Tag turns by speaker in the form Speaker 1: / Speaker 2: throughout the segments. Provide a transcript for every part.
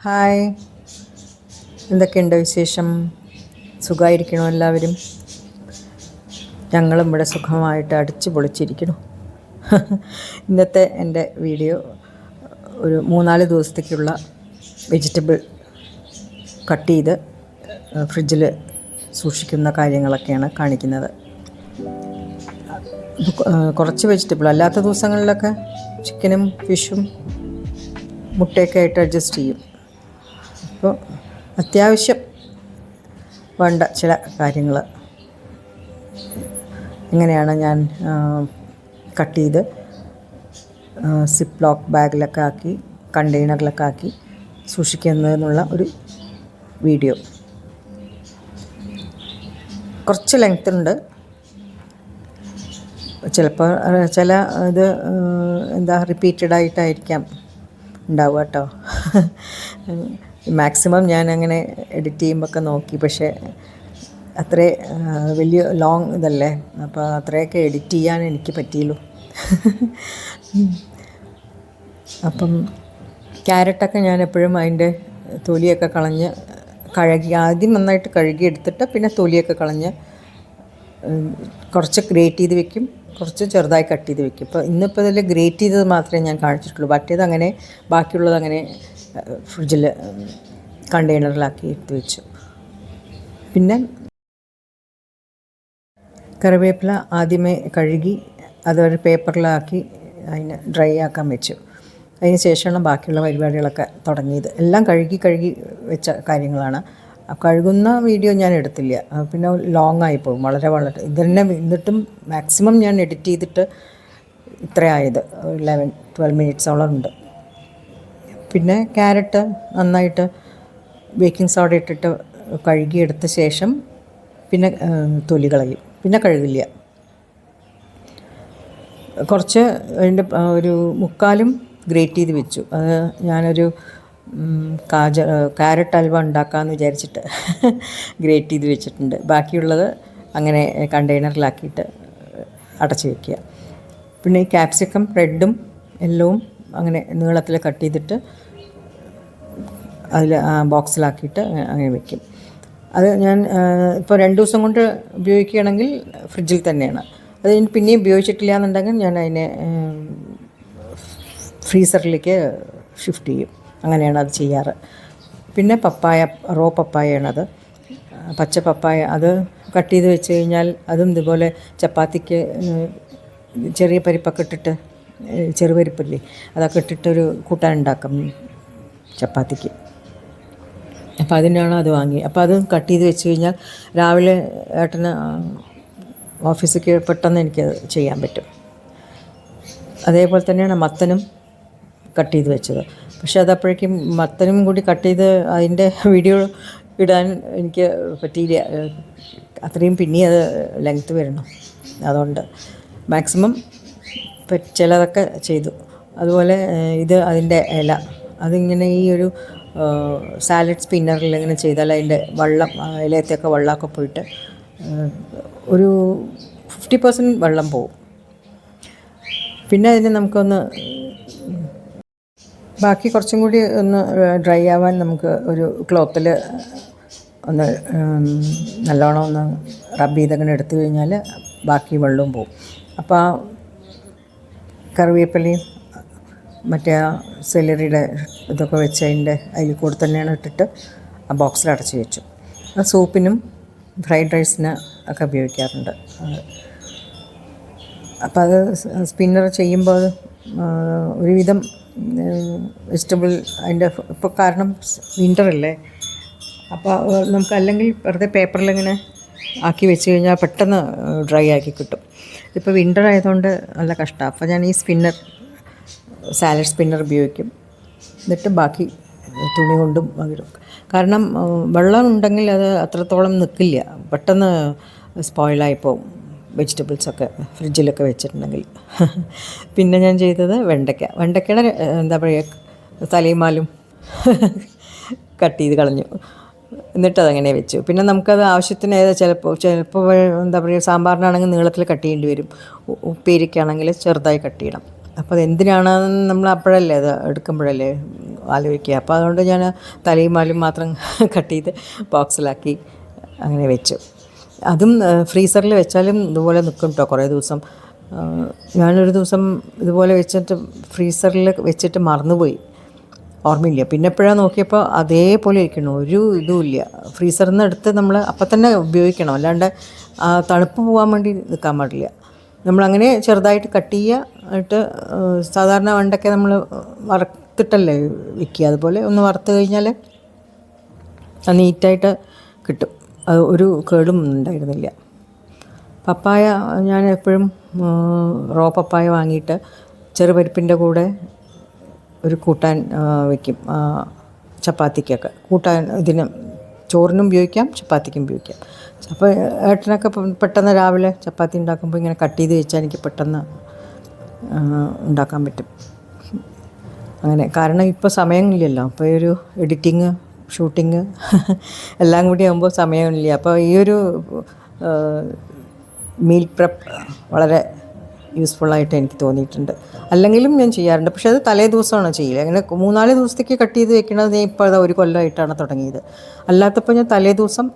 Speaker 1: Hi, എന്തൊക്കെയുണ്ട് വിശേഷം? സുഖമായിരിക്കണോ എല്ലാവരും? ഞങ്ങളും ഇവിടെ സുഖമായിട്ട് അടിച്ചു പൊളിച്ചിരിക്കുന്നു. ഇന്നത്തെ എൻ്റെ വീഡിയോ ഒരു 3-4 ദിവസത്തേക്കുള്ള വെജിറ്റബിൾ കട്ട് ചെയ്ത് ഫ്രിഡ്ജിൽ സൂക്ഷിക്കുന്ന കാര്യങ്ങളൊക്കെയാണ് കാണിക്കുന്നത്. കുറച്ച് വെജിറ്റബിൾ അല്ലാത്ത ദിവസങ്ങളിലൊക്കെ ചിക്കനും ഫിഷും മുട്ടയൊക്കെ ആയിട്ട് അഡ്ജസ്റ്റ് ചെയ്യും. അപ്പോൾ അത്യാവശ്യം വേണ്ട ചില കാര്യങ്ങൾ എങ്ങനെയാണ് ഞാൻ കട്ട് ചെയ്ത് സിപ്പ് ലോക്ക് ബാഗിലൊക്കെ ആക്കി കണ്ടെയ്നറിലൊക്കെ ആക്കി സൂക്ഷിക്കുന്നതെന്നുള്ള ഒരു വീഡിയോ. കുറച്ച് ലെങ്ത് ഉണ്ട്, ചിലപ്പോൾ ചില ഇത് റിപ്പീറ്റഡ് ആയിട്ടായിരിക്കാം ഉണ്ടാവുക കേട്ടോ. മാക്സിമം ഞാൻ അങ്ങനെ എഡിറ്റ് ചെയ്യുമ്പോഴൊക്കെ നോക്കി, പക്ഷേ അത്രേ വലിയ ലോങ് ഇതല്ലേ, അപ്പോൾ അത്രയൊക്കെ എഡിറ്റ് ചെയ്യാൻ എനിക്ക് പറ്റിയുള്ളൂ. അപ്പം ക്യാരറ്റൊക്കെ ഞാൻ എപ്പോഴും അതിൻ്റെ തൊലിയൊക്കെ കളഞ്ഞ് ആദ്യം നന്നായിട്ട് കഴുകി എടുത്തിട്ട് പിന്നെ തൊലിയൊക്കെ കളഞ്ഞ് കുറച്ച് ഗ്രേറ്റ് ചെയ്ത് വെക്കും, കുറച്ച് ചെറുതായി കട്ട് ചെയ്ത് വെക്കും. ഇപ്പോൾ ഇന്നിപ്പോൾ ഇതിൽ ഗ്രേറ്റ് ചെയ്തത് മാത്രമേ ഞാൻ കാണിച്ചിട്ടുള്ളൂ. മറ്റേത് അങ്ങനെ ബാക്കിയുള്ളത് അങ്ങനെ ഫ്രിഡ്ജിൽ കണ്ടെയ്നറിലാക്കി എടുത്ത് വെച്ചു. പിന്നെ കറിവേപ്പില ആദ്യമേ കഴുകി അതൊരു പേപ്പറിലാക്കി അതിന് ഡ്രൈ ആക്കാൻ വെച്ചു. അതിന് ശേഷമാണ് ബാക്കിയുള്ള പരിപാടികളൊക്കെ തുടങ്ങിയത്. എല്ലാം കഴുകി വെച്ച കാര്യങ്ങളാണ്. കഴുകുന്ന വീഡിയോ ഞാൻ എടുത്തില്ല, പിന്നെ ലോങ് ആയിപ്പോകും വളരെ ഇതന്നെ. എന്നിട്ടും മാക്സിമം ഞാൻ എഡിറ്റ് ചെയ്തിട്ട് ഇത്രയായത് 11-12 മിനിറ്റ്സോളം ഉണ്ട്. പിന്നെ ക്യാരറ്റ് നന്നായിട്ട് ബേക്കിംഗ് സോഡ ഇട്ടിട്ട് കഴുകിയെടുത്ത ശേഷം പിന്നെ തൊലി കളയും, പിന്നെ കഴുകില്ല. കുറച്ച് അതിൻ്റെ ഒരു മുക്കാലും ഗ്രേറ്റ് ചെയ്ത് വെച്ചു. അത് ഞാനൊരു ക്യാരറ്റ് ഹൽവ ഉണ്ടാക്കാമെന്ന് വിചാരിച്ചിട്ട് ഗ്രേറ്റ് ചെയ്ത് വെച്ചിട്ടുണ്ട്. ബാക്കിയുള്ളത് അങ്ങനെ കണ്ടെയ്നറിലാക്കിയിട്ട് അടച്ച് വയ്ക്കുക. പിന്നെ ഈ ക്യാപ്സിക്കം റെഡും യെല്ലോവും അങ്ങനെ നീളത്തിൽ കട്ട് ചെയ്തിട്ട് അതിൽ ബോക്സിലാക്കിയിട്ട് അങ്ങനെ വയ്ക്കും. അത് ഞാൻ ഇപ്പോൾ 2 ദിവസം കൊണ്ട് ഉപയോഗിക്കുകയാണെങ്കിൽ ഫ്രിഡ്ജിൽ തന്നെയാണ്. അത് പിന്നെയും ഉപയോഗിച്ചിട്ടില്ല എന്നുണ്ടെങ്കിൽ ഞാൻ അതിനെ ഫ്രീസറിലേക്ക് ഷിഫ്റ്റ് ചെയ്യും. അങ്ങനെയാണ് അത് ചെയ്യാറ്. പിന്നെ പപ്പായ, റോ പപ്പായയാണത്, പച്ച പപ്പായ. അത് കട്ട് ചെയ്ത് വെച്ച് കഴിഞ്ഞാൽ അതും ഇതുപോലെ ചപ്പാത്തിക്ക് ചെറിയ പരിപ്പൊക്കെ ഇട്ടിട്ട്, ചെറുപരിപ്പില്ലേ, അതൊക്കെ ഇട്ടിട്ടൊരു കൂട്ടാൻ ഉണ്ടാക്കും ചപ്പാത്തിക്ക്. അപ്പോൾ അതിനാണ് അത് വാങ്ങി. അപ്പോൾ അത് കട്ട് ചെയ്ത് വെച്ച് കഴിഞ്ഞാൽ രാവിലെ ഏട്ടന് ഓഫീസിലേക്ക് പെട്ടെന്ന് എനിക്കത് ചെയ്യാൻ പറ്റും. അതേപോലെ തന്നെയാണ് മത്തനും കട്ട് ചെയ്ത് വെച്ചത്. പക്ഷേ അതപ്പോഴേക്കും മത്തനും കൂടി കട്ട് ചെയ്ത് അതിൻ്റെ വീഡിയോ ഇടാൻ എനിക്ക് പറ്റിയില്ല. അത്രയും പിന്നെ അത് ലെങ്ത്ത് വരണം. അതുകൊണ്ട് മാക്സിമം ചിലതൊക്കെ ചെയ്തു. അതുപോലെ ഇത് അതിൻ്റെ ഇല, അതിങ്ങനെ ഈ ഒരു സാലഡ് സ്പിന്നറിൽ ഇങ്ങനെ ചെയ്താൽ അതിൻ്റെ വെള്ളം, ഇലയത്തെയൊക്കെ വെള്ളമൊക്കെ പോയിട്ട് ഒരു 50% വെള്ളം പോവും. പിന്നെ അതിന് നമുക്കൊന്ന് ബാക്കി കുറച്ചും കൂടി ഒന്ന് ഡ്രൈ ആവാൻ നമുക്ക് ഒരു ക്ലോത്തിൽ ഒന്ന് നല്ലോണം ഒന്ന് റബ്ബ് ചെയ്തങ്ങനെ എടുത്തു കഴിഞ്ഞാൽ ബാക്കി വെള്ളവും പോവും. അപ്പോൾ ആ കറിവേപ്പിലയും മറ്റേ ആ സെലറിയുടെ ഇതൊക്കെ വെച്ച് അതിൽ കൂടെ തന്നെയാണ് ഇട്ടിട്ട് ആ ബോക്സിൽ അടച്ച് വെച്ചു. ആ സൂപ്പിനും ഫ്രൈഡ് റൈസിന് ഒക്കെ ഉപയോഗിക്കാറുണ്ട്. അപ്പോൾ അത് സ്പിന്നർ ചെയ്യുമ്പോൾ ഒരുവിധം വെജിറ്റബിൾ അതിൻ്റെ ഇപ്പോൾ കാരണം വിൻ്ററല്ലേ, അപ്പോൾ നമുക്ക് അല്ലെങ്കിൽ വെറുതെ പേപ്പറിലിങ്ങനെ ആക്കി വെച്ച് കഴിഞ്ഞാൽ പെട്ടെന്ന് ഡ്രൈ ആക്കി കിട്ടും. ഇപ്പോൾ വിൻ്റർ ആയതുകൊണ്ട് നല്ല കഷ്ടമാണ്. അപ്പോൾ ഞാൻ ഈ സാലഡ് സ്പിന്നർ ഉപയോഗിക്കും. എന്നിട്ട് ബാക്കി തുണി കൊണ്ടും വരും. കാരണം വെള്ളം ഉണ്ടെങ്കിൽ അത് അത്രത്തോളം നിൽക്കില്ല, പെട്ടെന്ന് സ്പോയിലായിപ്പോവും വെജിറ്റബിൾസൊക്കെ ഫ്രിഡ്ജിലൊക്കെ വെച്ചിട്ടുണ്ടെങ്കിൽ. പിന്നെ ഞാൻ ചെയ്തത് വെണ്ടയ്ക്കയുടെ തലയുമാലും കട്ട് ചെയ്ത് കളഞ്ഞു. എന്നിട്ടതങ്ങനെ വെച്ചു. പിന്നെ നമുക്കത് ആവശ്യത്തിന് ചിലപ്പോൾ സാമ്പാറിനാണെങ്കിൽ നീളത്തിൽ കട്ട് ചെയ്യേണ്ടി വരും, ഉപ്പേരിക്കാണെങ്കിൽ ചെറുതായി കട്ട് ചെയ്യണം. അപ്പോൾ അതെന്തിനാണെന്ന് നമ്മൾ അപ്പോഴല്ലേ അത് എടുക്കുമ്പോഴല്ലേ ആലോചിക്കുക. അപ്പോൾ അതുകൊണ്ട് ഞാൻ തലയും വാലും മാത്രം കട്ട് ചെയ്ത് ബോക്സിലാക്കി അങ്ങനെ വെച്ചു. അതും ഫ്രീസറിൽ വെച്ചാലും ഇതുപോലെ നിൽക്കും കേട്ടോ കുറേ ദിവസം. ഞാനൊരു ദിവസം ഇതുപോലെ വെച്ചിട്ട് ഫ്രീസറിൽ വെച്ചിട്ട് മറന്നുപോയി, ഓർമ്മയില്ല. പിന്നെ എപ്പോഴാണ് നോക്കിയപ്പോൾ അതേപോലെ ഇരിക്കണം, ഒരു ഇതുമില്ല. ഫ്രീസറിൽ നിന്ന് എടുത്ത് നമ്മൾ അപ്പം തന്നെ ഉപയോഗിക്കണം, അല്ലാണ്ട് തണുപ്പ് പോകാൻ വേണ്ടി നിൽക്കാൻ പാടില്ല. നമ്മളങ്ങനെ ചെറുതായിട്ട് കട്ട് ചെയ്യുക, സാധാരണ വണ്ടൊക്കെ നമ്മൾ വറുത്തിട്ടല്ലേ വയ്ക്കുക, അതുപോലെ ഒന്ന് വറുത്ത് കഴിഞ്ഞാൽ അത് നീറ്റായിട്ട് കിട്ടും. അത് ഒരു കേടും ഉണ്ടായിരുന്നില്ല. പപ്പായ ഞാൻ എപ്പോഴും റോ പപ്പായ വാങ്ങിയിട്ട് ചെറുപരിപ്പിൻ്റെ കൂടെ ഒരു കൂട്ടാൻ വയ്ക്കും, ചപ്പാത്തിക്കൊക്കെ കൂട്ടാൻ. ഇതിന് ചോറിനും ഉപയോഗിക്കാം, ചപ്പാത്തിക്കും ഉപയോഗിക്കാം. അപ്പോൾ ഏട്ടനൊക്കെ പെട്ടെന്ന് രാവിലെ ചപ്പാത്തി ഉണ്ടാക്കുമ്പോൾ ഇങ്ങനെ കട്ട് ചെയ്ത് വെച്ചാൽ എനിക്ക് പെട്ടെന്ന് ഉണ്ടാക്കാൻ പറ്റും. അങ്ങനെ, കാരണം ഇപ്പോൾ സമയമില്ലല്ലോ. അപ്പോൾ ഈ ഒരു എഡിറ്റിങ്, ഷൂട്ടിങ് എല്ലാം കൂടി ആകുമ്പോൾ സമയമില്ല. അപ്പോൾ ഈ ഒരു മീൽ പ്രപ്പ് വളരെ യൂസ്ഫുള്ളായിട്ട് എനിക്ക് തോന്നിയിട്ടുണ്ട്. അല്ലെങ്കിലും ഞാൻ ചെയ്യാറുണ്ട്, പക്ഷേ അത് തലേ ദിവസമാണ് ചെയ്യുക. അങ്ങനെ 3-4 ദിവസത്തേക്ക് കട്ട് ചെയ്ത് വെക്കണത് ഞാൻ ഇപ്പോൾ ഒരു കൊല്ലമായിട്ടാണ് തുടങ്ങിയത്. അല്ലാത്തപ്പോൾ ഞാൻ തലേ ദിവസം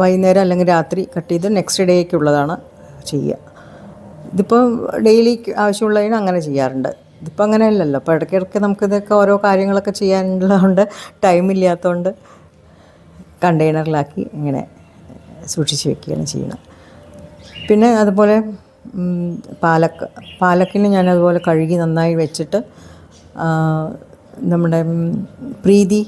Speaker 1: വൈകുന്നേരം അല്ലെങ്കിൽ രാത്രി കട്ട് ചെയ്ത് നെക്സ്റ്റ് ഡേക്കുള്ളതാണ് ചെയ്യുക. ഇതിപ്പോൾ ഡെയിലി ആവശ്യമുള്ളതിന് അങ്ങനെ ചെയ്യാറുണ്ട്. ഇതിപ്പോൾ അങ്ങനെ അല്ലല്ലോ. അപ്പോൾ ഇടയ്ക്കിടയ്ക്ക് നമുക്കിതൊക്കെ ഓരോ കാര്യങ്ങളൊക്കെ ചെയ്യാനുള്ളതുകൊണ്ട് ടൈമില്ലാത്തതുകൊണ്ട് കണ്ടെയ്നറിലാക്കി ഇങ്ങനെ സൂക്ഷിച്ച് വെക്കുകയാണ് ചെയ്യുന്നത്. പിന്നെ അതുപോലെ പാലക്കിന് ഞാനതുപോലെ കഴുകി നന്നായി വെച്ചിട്ട് നമ്മുടെ പ്രീതി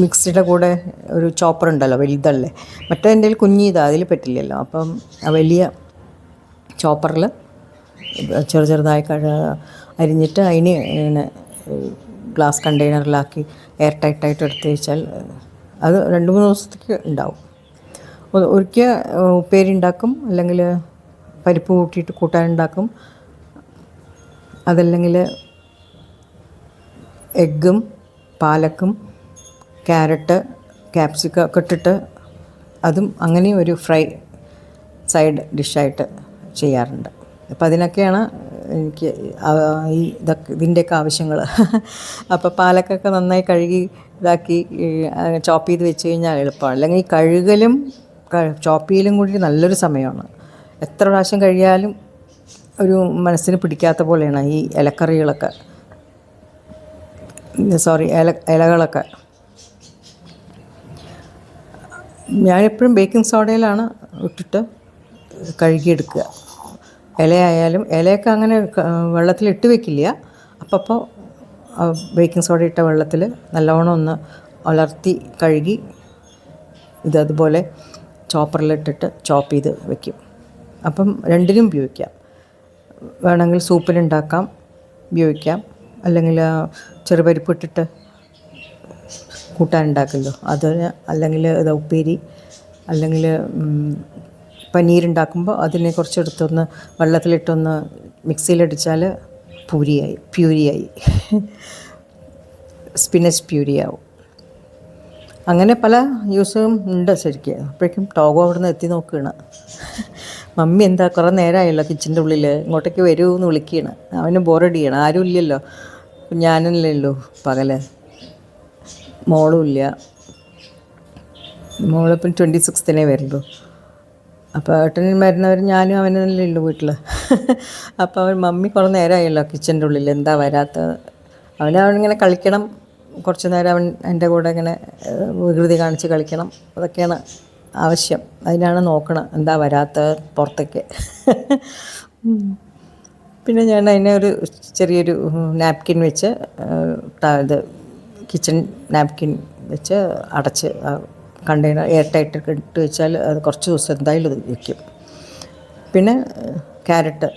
Speaker 1: മിക്സിയുടെ കൂടെ ഒരു ചോപ്പർ ഉണ്ടല്ലോ, വലുതല്ലേ. മറ്റേ എൻ്റെ കയ്യിൽ കുഞ്ഞിതാ, അതിൽ പറ്റില്ലല്ലോ. അപ്പം ആ വലിയ ചോപ്പറിൽ ചെറുതായി അരിഞ്ഞിട്ട് അതിന് ഇങ്ങനെ ഗ്ലാസ് കണ്ടെയ്നറിലാക്കി എയർ ടൈറ്റായിട്ട് എടുത്ത് വെച്ചാൽ അത് 2-3 ദിവസത്തേക്ക് ഉണ്ടാവും. ഒരിക്കൽ ഉപ്പേരി ഉണ്ടാക്കും, അല്ലെങ്കിൽ പരിപ്പ് കൂട്ടിയിട്ട് കൂട്ടാനുണ്ടാക്കും, അതല്ലെങ്കിൽ എഗ്ഗും പാലക്കും ക്യാരറ്റ് ക്യാപ്സിക്കം ഒക്കെ ഇട്ടിട്ട് അതും അങ്ങനെ ഒരു ഫ്രൈ സൈഡ് ഡിഷായിട്ട് ചെയ്യാറുണ്ട്. അപ്പോൾ അതിനൊക്കെയാണ് എനിക്ക് ഇതിൻ്റെയൊക്കെ ആവശ്യങ്ങൾ. അപ്പോൾ പാലക്കൊക്കെ നന്നായി കഴുകി ഇതാക്കി ചോപ്പ് ചെയ്ത് വെച്ച് കഴിഞ്ഞാൽ എളുപ്പമാണ്. അല്ലെങ്കിൽ ഈ കഴുകലും ചോപ്പ് ചെയ്യലും കൂടി നല്ലൊരു സമയമാണ്. എത്ര പ്രാവശ്യം കഴിയാലും ഒരു മനസ്സിന് പിടിക്കാത്ത പോലെയാണ് ഈ ഇലക്കറികളൊക്കെ, ഇലകളൊക്കെ. ഞാനെപ്പോഴും ബേക്കിംഗ് സോഡയിലാണ് ഇട്ടിട്ട് കഴുകിയെടുക്കുക. ഇലയായാലും ഇലയൊക്കെ അങ്ങനെ വെള്ളത്തിലിട്ട് വെക്കില്ല. അപ്പോൾ ബേക്കിംഗ് സോഡ ഇട്ട വെള്ളത്തിൽ നല്ലവണ്ണം ഒന്ന് ഉലർത്തി കഴുകി ഇതതുപോലെ ചോപ്പറിലിട്ടിട്ട് ചോപ്പ് ചെയ്ത് വെക്കും. അപ്പം രണ്ടിനും ഉപയോഗിക്കാം. വേണമെങ്കിൽ സൂപ്പിനുണ്ടാക്കാം, ഉപയോഗിക്കാം. അല്ലെങ്കിൽ ചെറുപരിപ്പ് ഇട്ടിട്ട് കൂട്ടാനുണ്ടാക്കുമല്ലോ അതിന്, അല്ലെങ്കിൽ ഇത് ഉപ്പേരി, അല്ലെങ്കിൽ പനീരുണ്ടാക്കുമ്പോൾ അതിനെ കുറച്ചെടുത്തൊന്ന് വെള്ളത്തിലിട്ടൊന്ന് മിക്സിയിലടിച്ചാൽ പ്യൂരിയായി സ്പിനച്ച് പ്യൂരിയാവും. അങ്ങനെ പല യൂസും ഉണ്ട് ശരിക്കും. അപ്പോഴേക്കും ടോഗോ അവിടെ നിന്ന് എത്തി നോക്കുകയാണ്. മമ്മി എന്താ കുറേ നേരമായല്ലോ കിച്ചൻ്റെ ഉള്ളിൽ, ഇങ്ങോട്ടേക്ക് വരൂ എന്ന് വിളിക്കുകയാണ്. അവന് ബോറടിയാണ്, ആരും ഇല്ലല്ലോ, ഞാനല്ലേ ഉള്ളൂ പകല്, മോളും ഇല്ല. മോളിപ്പം 26th വരുള്ളൂ. അപ്പോൾ ഏട്ടനും വരുന്നവർ ഞാനും അവനല്ലേ ഉള്ളൂ വീട്ടിൽ. അപ്പോൾ അവൻ മമ്മി കുറേ നേരമായല്ലോ കിച്ചൻ്റെ ഉള്ളിൽ, എന്താ വരാത്തത്. അവനിങ്ങനെ കളിക്കണം, കുറച്ച് നേരം അവൻ എൻ്റെ കൂടെ ഇങ്ങനെ വികൃതി കാണിച്ച് കളിക്കണം, അതൊക്കെയാണ് ആവശ്യം. അതിനാണ് നോക്കണം എന്താ വരാത്തത് പുറത്തേക്ക്. പിന്നെ ഞാൻ അതിനെ ഒരു ചെറിയൊരു നാപ്കിൻ വെച്ച് ഇത് കിച്ചൺ നാപ്കിൻ വെച്ച് അടച്ച് കണ്ടെയ്നർ എയർ ടൈറ്റ് ഇട്ട് വെച്ചാൽ അത് കുറച്ച് ദിവസം എന്തായാലും ഇത് വയ്ക്കും. പിന്നെ ക്യാരറ്റ്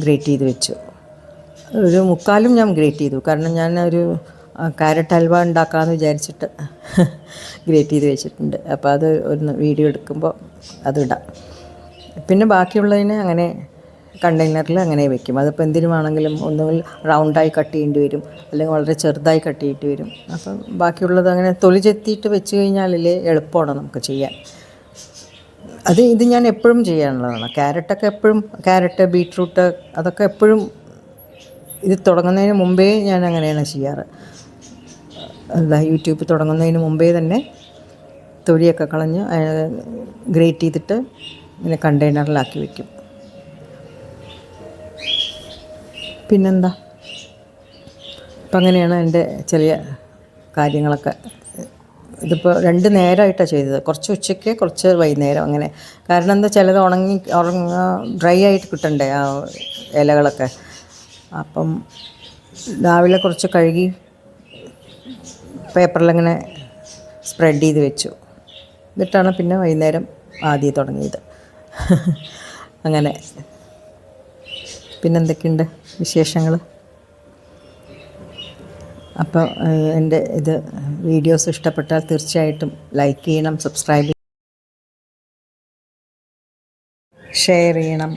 Speaker 1: ഗ്രേറ്റ് ചെയ്ത് വെച്ചു, ഒരു 3/4 ഞാൻ ഗ്രേറ്റ് ചെയ്തു. കാരണം ഞാൻ ഒരു ക്യാരറ്റ് ഹൽവ ഉണ്ടാക്കാമെന്ന് വിചാരിച്ചിട്ട് ഗ്രേറ്റ് ചെയ്ത് വെച്ചിട്ടുണ്ട്. അപ്പോൾ അത് ഒന്ന് വീഡിയോ എടുക്കുമ്പോൾ അതിടാം. പിന്നെ ബാക്കിയുള്ളതിനെ അങ്ങനെ കണ്ടെയ്നറിൽ അങ്ങനെ വെക്കും. അതിപ്പോൾ എന്തിനുമാണെങ്കിലും ഒന്നുകിൽ റൗണ്ടായി കട്ട് ചെയ്യേണ്ടി വരും, അല്ലെങ്കിൽ വളരെ ചെറുതായി കട്ട് ചെയ്യേണ്ടി വരും. അപ്പം ബാക്കിയുള്ളത് അങ്ങനെ തൊലി ചെത്തിയിട്ട് വെച്ച് കഴിഞ്ഞാലല്ലേ എളുപ്പമാണ് നമുക്ക് ചെയ്യാൻ. ഇത് ഞാൻ എപ്പോഴും ചെയ്യാനുള്ളതാണ്. ക്യാരറ്റൊക്കെ എപ്പോഴും, ക്യാരറ്റ് ബീട്രൂട്ട് അതൊക്കെ എപ്പോഴും ഇത് തുടങ്ങുന്നതിന് മുമ്പേ ഞാൻ അങ്ങനെയാണ് ചെയ്യാറ്. എന്താ, യൂട്യൂബ് തുടങ്ങുന്നതിന് മുമ്പേ തന്നെ തൊലിയൊക്കെ കളഞ്ഞ് ഗ്രേറ്റ് ചെയ്തിട്ട് ഇങ്ങനെ കണ്ടെയ്നറിലാക്കി വയ്ക്കും. പിന്നെന്താ, അപ്പം അങ്ങനെയാണ് എൻ്റെ ചെറിയ കാര്യങ്ങളൊക്കെ. ഇതിപ്പോൾ 2 നേരമായിട്ടാണ് ചെയ്തത്, കുറച്ച് ഉച്ചയ്ക്ക് കുറച്ച് വൈകുന്നേരം അങ്ങനെ. കാരണം എന്താ, ചിലത് ഡ്രൈ ആയിട്ട് കിട്ടണ്ടേ ആ ഇലകളൊക്കെ. അപ്പം രാവിലെ കുറച്ച് കഴുകി പേപ്പറിലിങ്ങനെ സ്പ്രെഡ് ചെയ്ത് വെച്ചു. എന്നിട്ടാണ് പിന്നെ വൈകുന്നേരം ആദ്യം തുടങ്ങിയത്. അങ്ങനെ. പിന്നെന്തൊക്കെയുണ്ട് വിശേഷങ്ങൾ? അപ്പോൾ എൻ്റെ വീഡിയോസ് ഇഷ്ടപ്പെട്ടാൽ തീർച്ചയായിട്ടും ലൈക്ക് ചെയ്യണം, സബ്സ്ക്രൈബ് ചെയ്യണം, ഷെയർ ചെയ്യണം.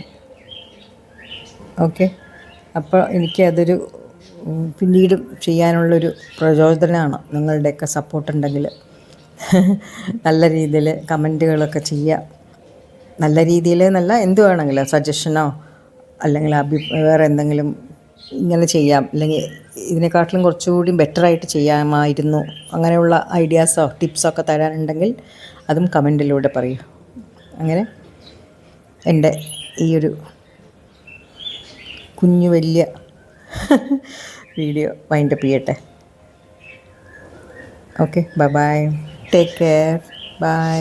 Speaker 1: ഓക്കെ. അപ്പോൾ എനിക്കതൊരു പിന്നീട് ചെയ്യാനുള്ളൊരു പ്രചോദനമാണ്. നിങ്ങളുടെയൊക്കെ സപ്പോർട്ടുണ്ടെങ്കിൽ നല്ല രീതിയിൽ കമൻറ്റുകളൊക്കെ ചെയ്യുക. നല്ല രീതിയിൽ എന്നല്ല, എന്ത് വേണമെങ്കിലും സജഷനോ അല്ലെങ്കിൽ വേറെ എന്തെങ്കിലും ഇങ്ങനെ ചെയ്യാം, അല്ലെങ്കിൽ ഇതിനെക്കാട്ടിലും കുറച്ചുകൂടി ബെറ്ററായിട്ട് ചെയ്യാമായിരുന്നു, അങ്ങനെയുള്ള ഐഡിയാസോ ടിപ്സൊക്കെ തരാനുണ്ടെങ്കിൽ അതും കമൻറ്റിലൂടെ പറയൂ. അങ്ങനെ എൻ്റെ ഈ ഒരു കുഞ്ഞു വലിയ വീഡിയോ വൈൻഡപ്പ് ചെയ്യട്ടെ. Okay, bye bye, take care, by.